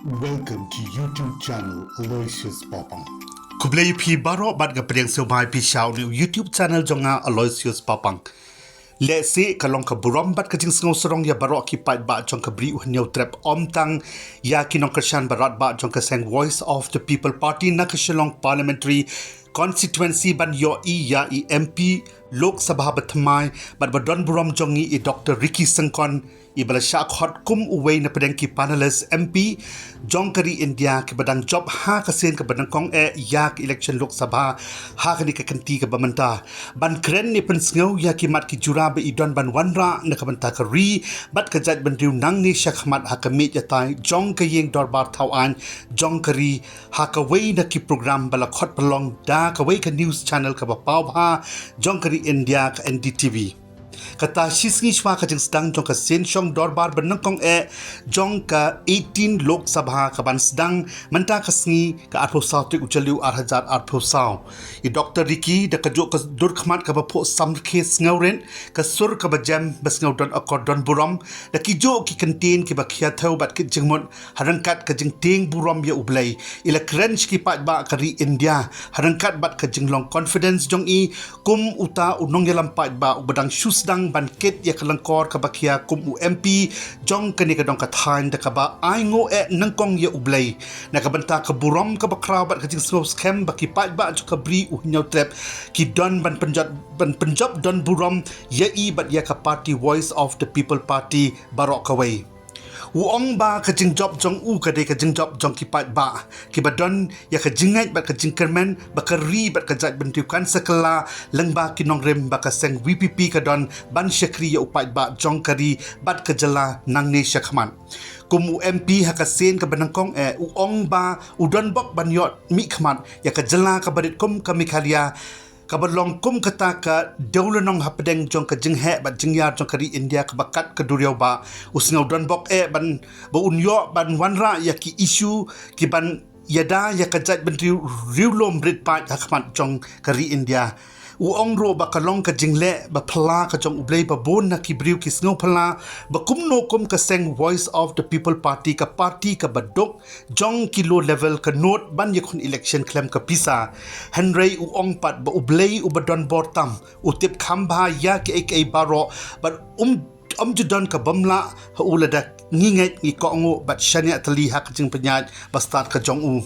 Welcome to YouTube channel Aloysius Papang. Kublai pi baro bat ga preng so mai pi shau ni YouTube channel jonga Aloysius Papang. Le se kalong ka burom bat ka jing SNGEWSARONG ya baro ki pat ba jong ka bri nyau trap om tang ya kinong kashan barat ba jong ka sang Voice of the People Party na ka shillong parliamentary constituency ban yo ya MP Lok Sabha THYMMAI bat badon burom jongi Dr. SYNGKON ibala syak hot kum uway na pedang ki PANELiST MP JONG kari India ki badang job ha kasen ka badang kong yak election Lok Sabha ha kani ka kanti ka bamanta ban kren ni pen SNGEW ya ki mat ki jura ba idon ban wanra na ka banta ka ri bat ka jat ban riu nang ni syak mat ha ka mit ya tai JONG ka yeng dorbar thawan JONG kari ha ka way na ki program bala khot palong da ka way ka news channel ka ba pau ha JONG kari India ka NDTV kata sisngi shwa ka jing sedang jong ka sen shong dorbar benengkong jong ka 18 Lok Sabha ka ban sedang menta ka sngi ka atho saw tik uchaliu arhajat atho saw I Dr. Ricky da ka jo ka dur khmat ka ba pho samkhe sngawen ka sur ka ba jam bas ngau don akor don burom da ki jo ki contain ki ba khia thau bat ki jingmon harangkat ka jing teng burom ya ublai ila crunch ki pat ba ka ri India harangkat bat ka jinglong confidence jong I kum uta unong yalam pat ba ubadang shus dang ban ket ya kalangkor ka bakia kum MP jong kani ka dong ka thain da ka ba ai ngo nangkong ya ublai na ka banta ka burom ka bakra bat ka jing scam baki pat ba ka bri nyau trap ki don ban penjab don burom ya I bat ya ka party Voice of the People Party barok kawai uong ba ka jing job jong u ka de ka jing job jong ki pat ba ki badon ya ka jingai ba ka jing kermen ba ka ri ba ka jat bentiu kan sekala lengba ki nong rem ba ka seng VPP ka don ban syakri ya upat ba jong kari bat ka jala nang ne syakman kum MP ha ka sen ka benangkong uong ba udon bok ban yot mi khmat ya ka jala ka badit kum ka mikhalia kabalong kum kata ka dawlanong hapdeng jong ka jinghe bat jingyar jong kari India ka bakat ka duryaw ba usngaw don bok ban ba unyo ban wanra ya ki issue ki ban yada ya ka jat ban riulom brit pat hakmat jong kari India uong ro ba kalong ka jingle ba phala ka jong ublay ba bon na ki briu ki SNGEW phala ba kumno kum ka seng Voice of the People Party ka badok jong kilo level ka note ban yakun election claim ka pisa henry uong pat ba ublay ubadon bortam utip khamba ya ki ak baro ba judon ka bamla ha ulada nginget ngi ko ngo bat shania tali ha ka jing penyat ba start ka jong u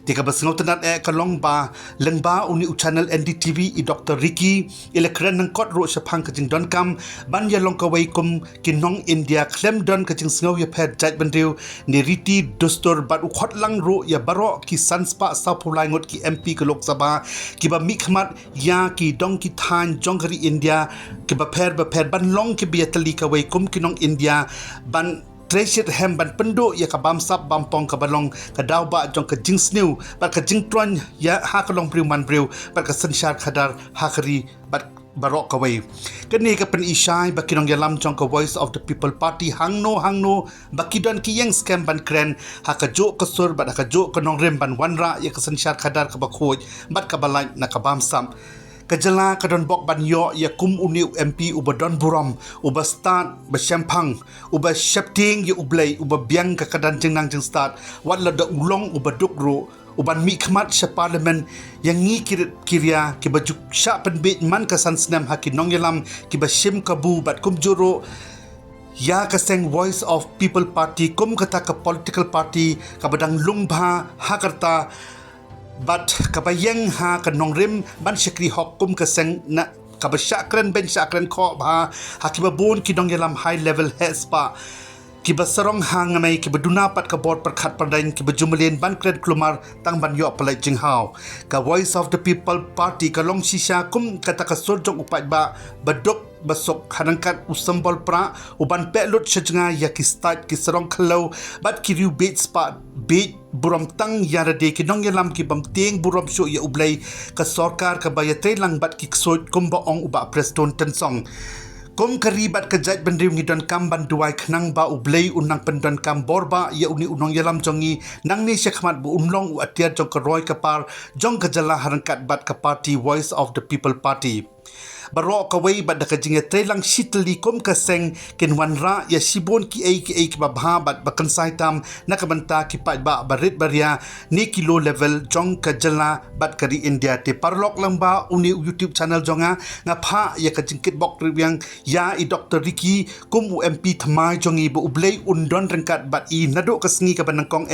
tika basngaw tanat kalong ba lengba uni channel NDTV I Dr. Ricky ila kran nang kot ro sa phang ka jing don kam ban ya long ka wai kum kinong India klem don ka jing SNGEW ya phet jat bandiu ni riti dostor bat u khot lang ro ya baro ki sanspa sa phulai ngot ki MP ka Lok Sabha ki ba mi khmat ya ki dong ki than jong kari India ki ba pher ban long ki bi tali ka wai kum kinong India ban Treasure hem ban pendo ya ka bamsap bampong ka balong ka daw ba jong ka jing SNGEW bat ka jing tron ya ha ka long priu man priu bat ka sanshar khadar ha kari bat barok kawai kani ka pen isai ba kinong yalam jong ka Voice of the People Party hangno bakidon ki yang scam ban kren ha ka jo ka sur bat ka jo ka nong rem ban wanra ya ka sanshar khadar ka ba khoj bat ka balai na ka bamsam kajala kadon bok ban yo ya kum uni MP ubadon buram uba start ba champang uba shapting ya ublay uba biang ka kadan jengnang jeng start wala da ulong uba dukro uban mi khmat sa parliament yang ngi kiria ki baju sya penbit man ka sansnam hakin nong yalam ki ba shim kabu bat kum juro ya ka seng Voice of People Party kum kata ka political party ka badang lungba hakarta bat kabayang ha ka nongrim ban syakri hokum ka seng na kabasakran ben sakran kho ba hakibabon ki dong yalam high level hespa ki basarong hang mai ki baduna pat ka board perkhat pardain ki bajumlen ban kred klumar tang ban yo palai jinghau ka Voice of the People Party ka long shisha kum kata ka surjong upat ba badok basok hanangkat usambol pra uban pelot sejanga ya ki start ki sarong khalo bat ki riu bait spot bait buram tang yara de ki nong yalam ki bam teng buram sho ya ublay ka sarkar ka bayatay lang bat ki ksot kumba ong uba preston tensong kum karibat ka jat bandriw ngi don kam ban duai khnang ba ublay unang pendon kam borba ya uni unong yalam jongi nang ni syakmat bu unlong u atiar jong ka roy ka par jong ka jala harangkat bat ka party Voice of the People Party barok kawai bat dakajing trelang shitli kom kaseng ken wanra ya shibon ki babha bat bakan saitam nakabanta ki ba barit baria ni kilo level jong kajala bat kari India te parlok lamba uni YouTube channel jonga ngapha ya kajingkit bok ribyang ya i Dr. Ricky KUM MP THYMMAI jongi bu ublei undon rengkat bat i nado kasngi ka banangkong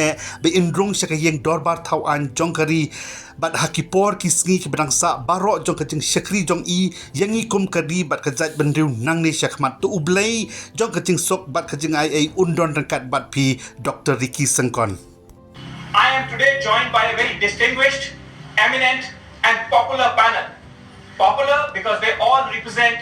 be indrung syakayeng dorbar thawan jong kari bat hakipor kisngi ke bangsa baro jong kajing syakri jong i yangi kum kadi bat kajat bendriu nang ni syakmat tu ublei jong kajing sok bat kajing ai undon rengkat bat pi Dr. Ricky SYNGKON. I am today joined by a very distinguished, eminent and popular panel. Popular because they all represent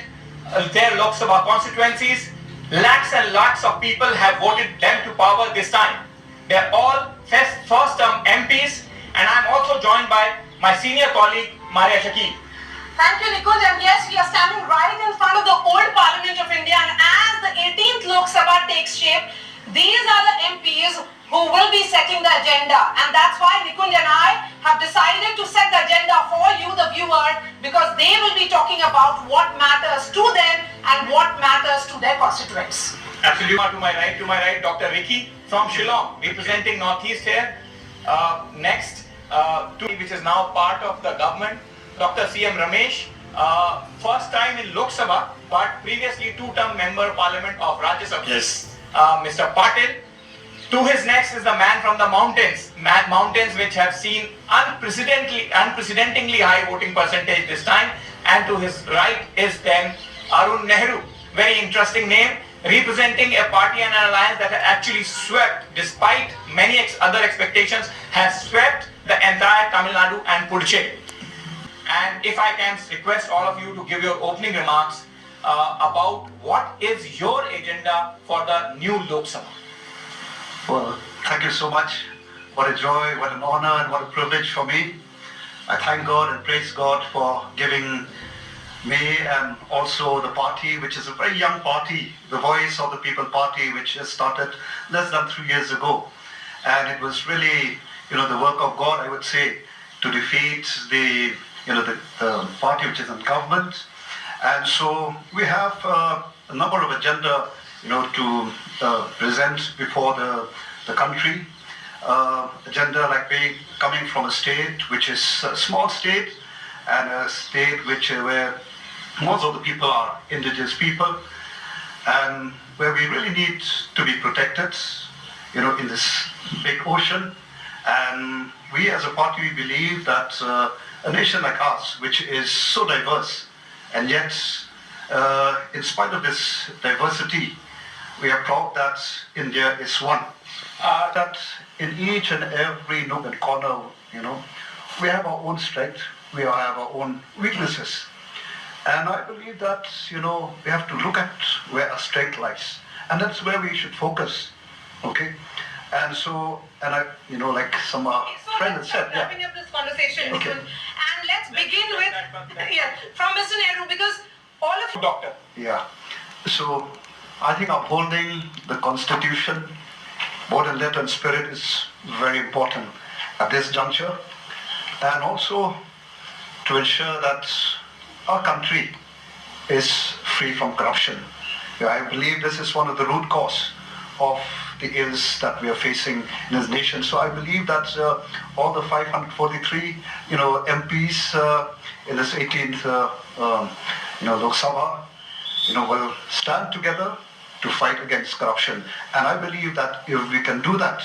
their Lok Sabha constituencies. Lakhs and lakhs of people have voted them to power this time. They are all first-term MPs, and I am also joined by my senior colleague, Maria Shakib. Thank you, Nikunj. And yes, we are standing right in front of the old Parliament of India. And as the 18th Lok Sabha takes shape, these are the MPs who will be setting the agenda. And that's why Nikunj and I have decided to set the agenda for you, the viewer, because they will be talking about what matters to them and what matters to their constituents. Absolutely. To my right, Dr. Ricky from Shillong, representing Northeast here. Next, which is now part of the government, Dr. C.M. Ramesh, first time in Lok Sabha, but previously two-term member Parliament of Rajya Sabha. Yes. Mr. Patil. To his next is the man from the mountains, mountains which have seen unprecedentingly high voting percentage this time. And to his right is then Arun Nehru, very interesting name, representing a party and an alliance that has actually swept, despite many other expectations, has swept the entire Tamil Nadu and Puducherry. And if I can request all of you to give your opening remarks about what is your agenda for the new Lok Sabha. Well, thank you so much. What a joy, what an honor, and what a privilege for me. I thank God and praise God for giving me and also the party, which is a very young party, the Voice of the People Party, which has started less than 3 years ago. And it was really, the work of God, I would say, to defeat the party which is in government. And so we have a number of agenda, to present before the country. Agenda like being coming from a state which is a small state and a state where most of the people are indigenous people, and where we really need to be protected, in this big ocean. And we as a party, we believe that a nation like us, which is so diverse, and yet in spite of this diversity, we are proud that India is one. That in each and every nook and corner, we have our own strength, we have our own weaknesses. And I believe that, we have to look at where our strength lies. And that's where we should focus, okay? And so, like some friend had said, yeah. Wrapping up this conversation, Okay. Nikunj. And let's begin with, from Mr. Nehru, because all of Doctor. Yeah. So, I think upholding the Constitution, both in letter and spirit, is very important at this juncture. And also to ensure that our country is free from corruption. I believe this is one of the root cause of the ills that we are facing in this nation. So I believe that all the 543, MPs in this 18th, Lok Sabha, will stand together to fight against corruption. And I believe that if we can do that,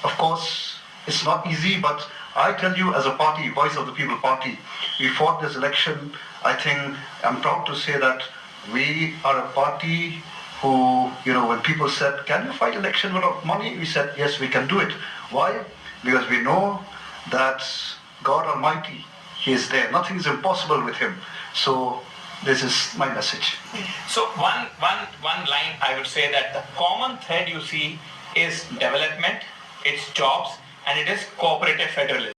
of course, it's not easy, but I tell you, as a party, Voice of the People Party, we fought this election. I think I'm proud to say that we are a party who, when people said, can you fight election without money? We said, yes, we can do it. Why? Because we know that God Almighty, He is there. Nothing is impossible with Him. So this is my message. So one line I would say that the common thread you see is development, it's jobs, and it is cooperative federalism.